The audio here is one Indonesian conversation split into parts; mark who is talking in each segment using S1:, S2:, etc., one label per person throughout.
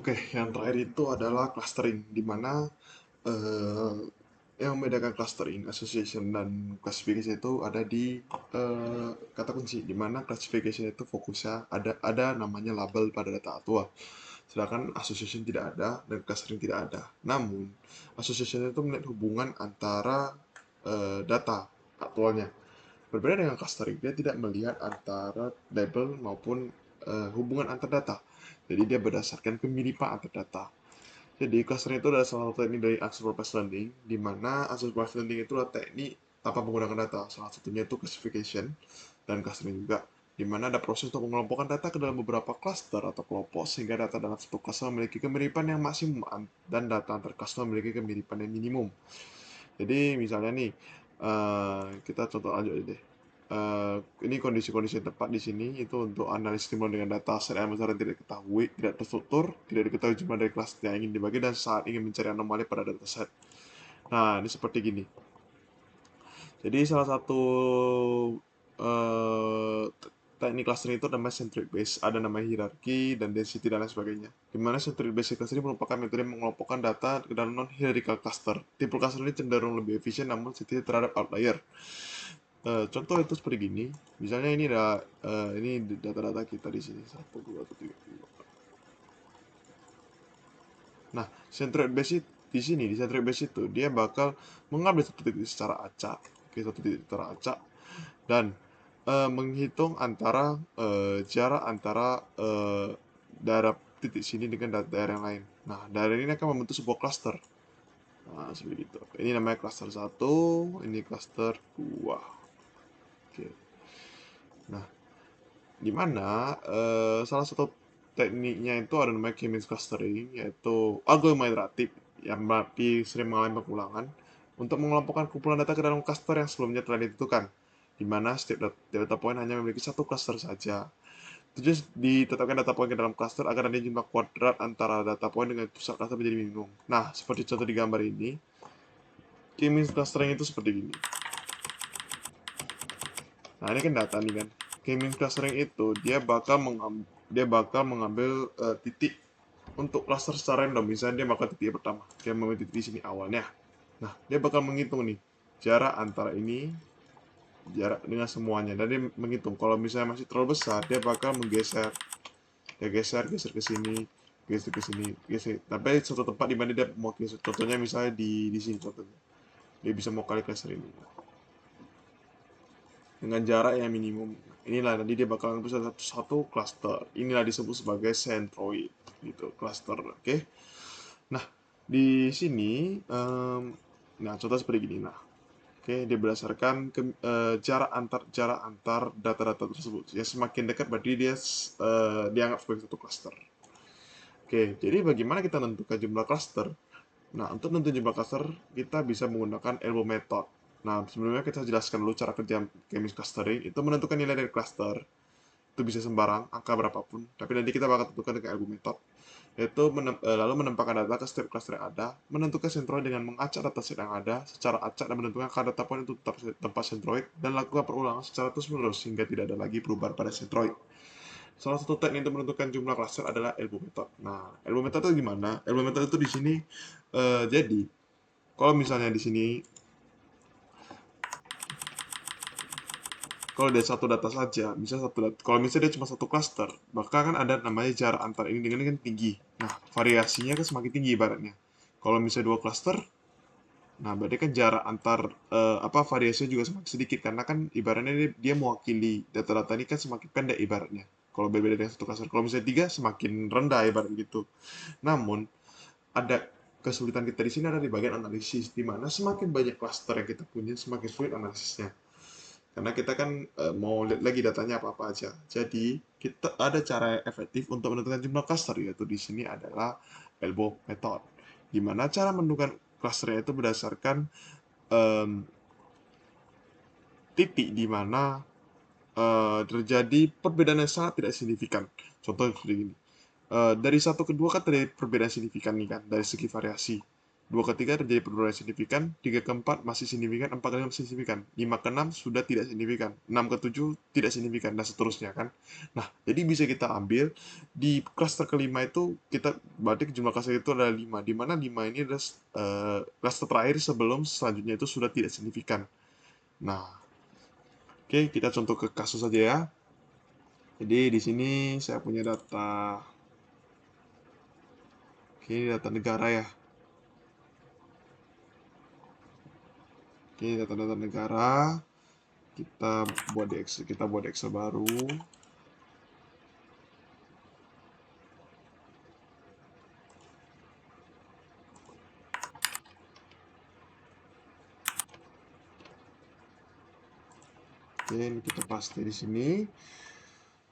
S1: Oke, yang terakhir itu adalah clustering, di mana eh, yang membedakan clustering, association, dan classification itu ada di kata kunci, di mana classification itu fokusnya ada namanya label pada data aktual, sedangkan association tidak ada dan clustering tidak ada. Namun, association itu melihat hubungan antara data aktualnya. Berbeda dengan clustering, dia tidak melihat antara label maupun hubungan antar data. Jadi dia berdasarkan kemiripan antar data. Jadi clustering itu adalah salah satu teknik dari unsupervised learning, di mana unsupervised learning itu adalah teknik tanpa menggunakan data. Salah satunya itu classification dan clustering juga, di mana ada proses untuk mengelompokkan data ke dalam beberapa cluster atau kelompok sehingga data dalam satu cluster memiliki kemiripan yang maksimum dan data antar cluster memiliki kemiripan yang minimum. Jadi misalnya nih, kita contoh aja deh. Ini kondisi-kondisi yang tepat di sini itu untuk analisis timbul dengan data set yang besar yang tidak diketahui, tidak terstruktur, tidak diketahui jumlah dari kelas yang ingin dibagi, dan saat ingin mencari anomali pada dataset. Nah, ini seperti gini. Jadi salah satu eh, teknik clustering itu namanya centric base, ada namanya hierarki dan density dan lain sebagainya. Dimana centric base clustering merupakan metode mengelompokkan data ke dalam non-hierarchical cluster. Tipe cluster ini cenderung lebih efisien namun sensitif terhadap outlier. Contoh itu seperti gini. Misalnya ini ada ini data-data kita di sini 1, 2, 3, 4. Nah, centroid base di sini di centroid base itu dia bakal mengambil satu titik secara acak, oke, satu titik secara acak, dan menghitung antara jarak antara daerah titik sini dengan daerah yang lain. Nah, daerah ini akan membentuk sebuah cluster. Nah, seperti itu. Ini namanya cluster satu, ini cluster 2. Oke. Nah, di mana salah satu tekniknya itu ada namanya k-means clustering, yaitu algoritma iteratif yang berarti sering mengalami pengulangan untuk mengelompokkan kumpulan data ke dalam cluster yang sebelumnya telah ditentukan, di mana setiap data point hanya memiliki satu cluster saja. Tujuan ditetapkan data point ke dalam cluster agar ada jumlah kuadrat antara data point dengan pusat cluster menjadi minimum. Nah, seperti contoh di gambar ini, k-means clustering itu seperti ini. Nah, ini kan data nih kan. K-means clustering itu dia bakal mengambil titik untuk cluster secara random. Misalnya dia bakal titik pertama, dia mengambil titik di sini awalnya. Nah, dia bakal menghitung nih jarak antara ini, jarak dengan semuanya, dan dia menghitung kalau misalnya masih terlalu besar, dia bakal menggeser, dia geser ke sini, geser ke sini, geser. Tapi satu tempat di mana dia mau geser. Contohnya misalnya di sini contohnya, dia bisa mau kali cluster ini dengan jarak yang minimum. Inilah nanti dia bakal ngambil satu cluster. Inilah disebut sebagai centroid gitu, cluster. Oke. Nah, di sini nah contoh seperti gini. Nah, oke, dia berdasarkan jarak antar data-data tersebut. Ya semakin dekat berarti dia dianggap sebagai satu cluster. Oke, jadi bagaimana kita menentukan jumlah cluster? Nah, untuk menentukan jumlah cluster, kita bisa menggunakan elbow method. Nah, sebelumnya kita jelaskan dulu cara kerja chemistry clustering. Itu menentukan nilai dari cluster. Itu bisa sembarang, angka berapapun. Tapi nanti kita bakal tentukan dengan elbow method. Yaitu lalu menempatkan data ke setiap cluster yang ada, menentukan centroid dengan mengacak dataset yang ada secara acak dan menentukan akar data point itu tempat centroid, dan lakukan perulangan secara terus-menerus sehingga tidak ada lagi perubahan pada centroid. Salah satu teknik untuk menentukan jumlah cluster adalah elbow method. Nah, elbow method itu gimana? Elbow method itu di sini jadi kalau misalnya di sini kalau dari satu data saja, kalau misalnya dia cuma satu cluster, maka kan ada namanya jarak antar ini dengan kan tinggi. Nah, variasinya kan semakin tinggi ibaratnya. Kalau misalnya dua cluster, nah berarti kan jarak antar variasinya juga semakin sedikit karena kan ibaratnya dia mewakili data-data ini kan semakin pendek ibaratnya. Kalau berbeda dengan satu cluster, kalau misalnya tiga semakin rendah ibarat gitu. Namun ada kesulitan kita di sini ada di bagian analisis, di mana semakin banyak cluster yang kita punya, semakin sulit analisisnya. Karena kita kan mau lihat lagi datanya apa-apa aja. Jadi, kita ada cara yang efektif untuk menentukan jumlah cluster, yaitu di sini adalah elbow method. Di mana cara menentukan clusternya itu berdasarkan em, titik di mana terjadi perbedaan yang sangat tidak signifikan. Contoh seperti ini. Dari satu ke dua kan terjadi perbedaan signifikan nih kan, dari segi variasi. 2 ke 3 terjadi penurunan signifikan, 3 ke 4 masih signifikan, 4 ke 5 masih signifikan, 5 ke 6 sudah tidak signifikan, 6 ke 7 tidak signifikan, dan seterusnya kan. Nah, jadi bisa kita ambil di klaster kelima itu kita berarti jumlah klaster itu adalah 5, di mana 5 ini adalah klaster terakhir sebelum selanjutnya itu sudah tidak signifikan. Nah, oke, kita contoh ke kasus saja ya. Jadi di sini saya punya data, oke, ini data negara ya. Oke, data-data negara. Kita buat Excel baru. Oke, ini kita paste di sini.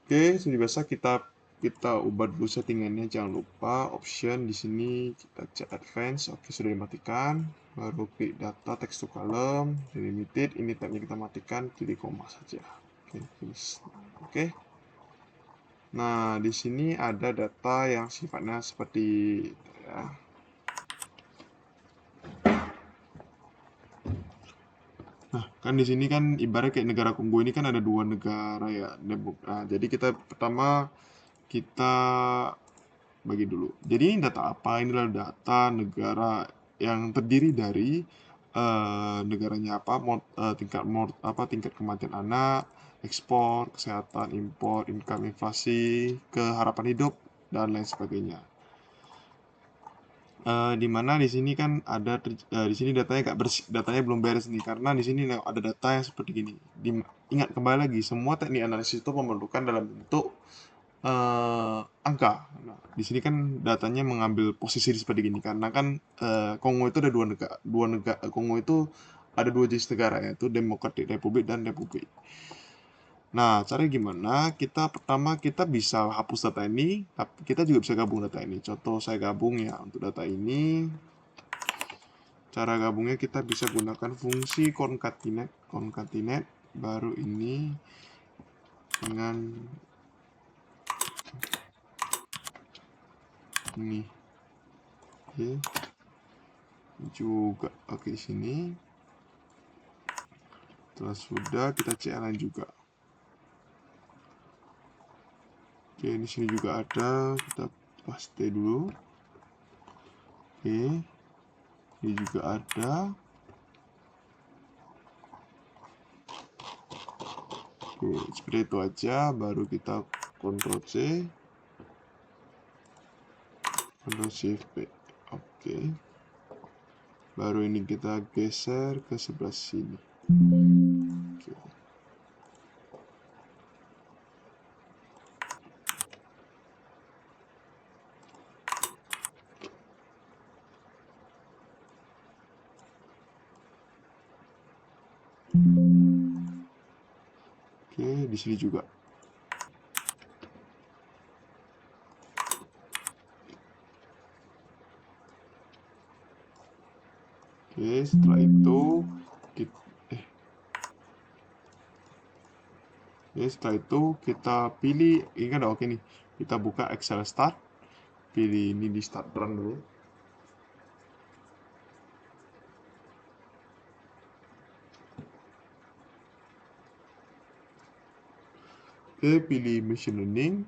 S1: Oke, seperti biasa kita ubah dulu settingannya. Jangan lupa option di sini kita cek advance. Oke, sudah dimatikan. Baru klik data text to column, delimited. Ini tabnya kita matikan, pilih koma saja. Oke, finish. Oke. Nah, di sini ada data yang sifatnya seperti ya. Nah, kan di sini kan ibarat kayak negara Kongo ini kan ada dua negara ya. Nah, jadi kita pertama kita bagi dulu. Jadi ini data apa? Ini adalah data negara yang terdiri dari negaranya apa, tingkat kematian anak, ekspor, kesehatan, impor, income, inflasi, keharapan hidup dan lain sebagainya. Di mana di sini kan di sini datanya nggak bersih, datanya belum beres nih karena di sini ada data yang seperti gini. Ingat kembali lagi, semua teknik analisis itu memerlukan dalam bentuk angka. Nah, di sini kan datanya mengambil posisi seperti gini karena kan Kongo itu ada dua negara. Kongo itu ada dua jenis negara, yaitu Democratic Republic dan Republik. Nah, caranya gimana? Pertama kita bisa hapus data ini, tapi kita juga bisa gabung data ini. Contoh saya gabung ya untuk data ini. Cara gabungnya kita bisa gunakan fungsi concatenate baru ini dengan ini. Oke. Juga oke di sini. Setelah sudah kita cek lain juga. Oke, di sini juga ada, kita paste dulu. Oke, ini juga ada. Oke, seperti itu aja. Baru kita Ctrl C, Ctrl Shift P. Oke, baru ini kita geser ke sebelah sini. Oke. Oke, di sini juga. Oke, setelah itu setelah itu kita pilih, ini kan udah oke nih. Kita buka Excel Start, pilih ini di Start Run dulu. Oke, pilih Machine Learning,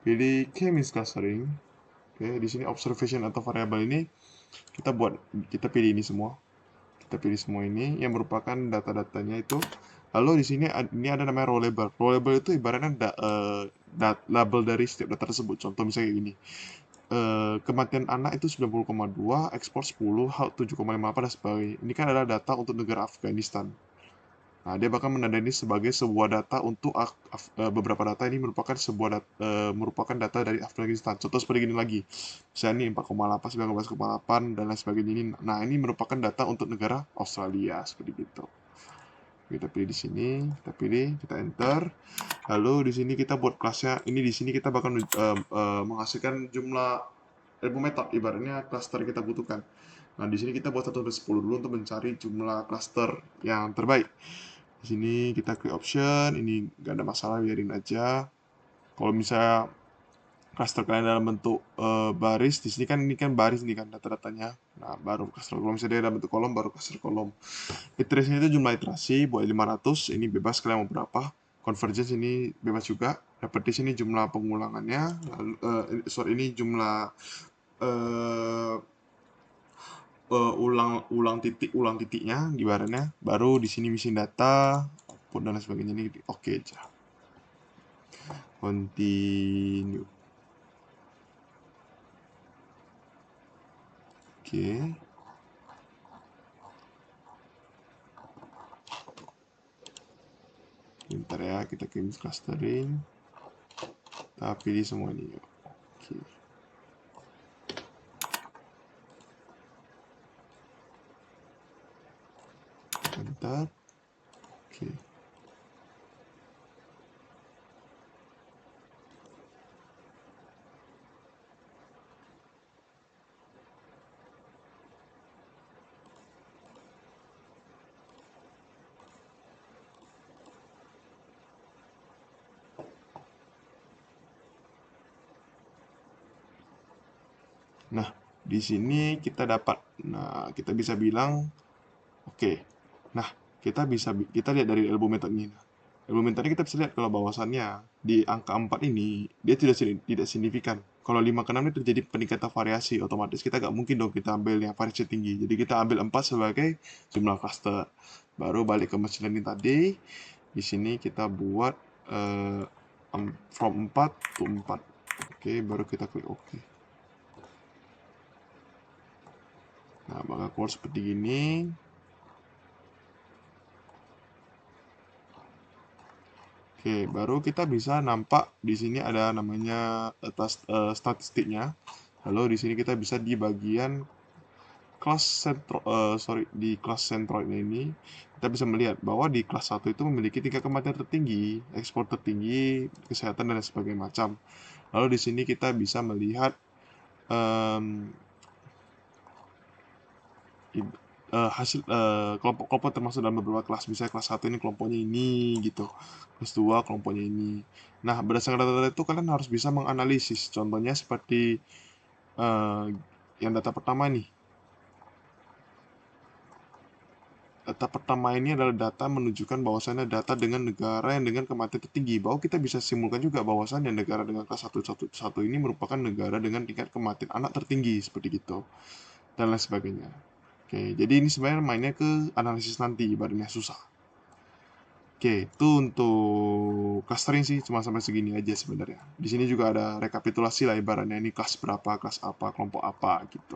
S1: pilih K-means clustering. Oke, di sini observation atau variabel ini kita pilih ini semua. Kita pilih semua ini yang merupakan data-datanya itu. Lalu di sini ini ada namanya row label. Row label itu ibaratnya label dari setiap data tersebut. Contoh misalnya kayak gini. Kematian anak itu 90,2, ekspor 10, HAL 7,58 dan sebagainya. Ini kan adalah data untuk negara Afghanistan. Nah, dia bahkan menandai ini sebagai sebuah data untuk beberapa data ini merupakan data dari Afghanistan. Contoh seperti ini lagi. Misalnya ini 4,8, 19,8 dan lain sebagainya ini. Nah, ini merupakan data untuk negara Australia seperti itu. Kita pilih di sini, kita pilih, kita enter. Lalu di sini kita buat kelasnya. Ini di sini kita bahkan menghasilkan jumlah ilmu metode, ibaratnya cluster yang kita butuhkan. Nah, di sini kita buat 1 sampai 10 dulu untuk mencari jumlah cluster yang terbaik. Di sini kita klik option, ini nggak ada masalah, biarin aja. Kalau misalnya Cluster kalian dalam bentuk baris, di sini kan ini kan baris nih kan data-datanya. Nah, baru cluster. Kalau misalnya dia dalam bentuk kolom, baru cluster kolom. Iterasi itu jumlah iterasi, buat 500, ini bebas kalian mau berapa. Convergence ini bebas juga. Repetition ini jumlah pengulangannya. Lalu, ini jumlah uh, ulang titiknya di barannya. Baru di sini missing data, output dan lain sebagainya ini oke aja. Continue. Oke. Bentar ya, kita kirim clustering. Kita pilih semua ini. Oke. Bentar. Oke. Nah, di sini kita dapat. Nah, kita bisa bilang oke. Nah, kita lihat dari elbow method ini. Elbow method ini kita bisa lihat kalau bahwasannya di angka 4 ini dia tidak signifikan. Kalau 5 ke 6 ini terjadi peningkatan variasi, otomatis kita nggak mungkin dong kita ambil yang variasi tinggi. Jadi kita ambil 4 sebagai jumlah cluster. Baru balik ke machine learning tadi. Di sini kita buat from 4 to 4. Oke, baru kita klik oke. Nah, bakal keluar seperti ini. Oke, baru kita bisa nampak di sini ada namanya statistiknya. Lalu di sini kita bisa di bagian di kelas centroidnya ini kita bisa melihat bahwa di kelas 1 itu memiliki tingkat kematian tertinggi, ekspor tertinggi, kesehatan dan sebagainya macam. Lalu di sini kita bisa melihat hasil kelompok-kelompok termasuk dalam beberapa kelas. Misalnya kelas 1 ini kelompoknya ini gitu, kelas 2 kelompoknya ini. Nah, berdasarkan data-data itu kalian harus bisa menganalisis. Contohnya seperti yang data pertama nih. Data pertama ini adalah data menunjukkan bahwasannya data dengan negara yang dengan kematian tertinggi. Bahwa kita bisa simpulkan juga bahwasannya negara dengan kelas 111 ini merupakan negara dengan tingkat kematian anak tertinggi seperti gitu dan lain sebagainya. Oke, jadi ini sebenarnya mainnya ke analisis nanti, ibaratnya susah. Oke, itu untuk clustering sih cuma sampai segini aja sebenarnya. Di sini juga ada rekapitulasi lah ibaratnya ini kelas berapa, kelas apa, kelompok apa gitu.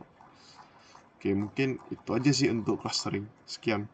S1: Oke, mungkin itu aja sih untuk clustering. Sekian.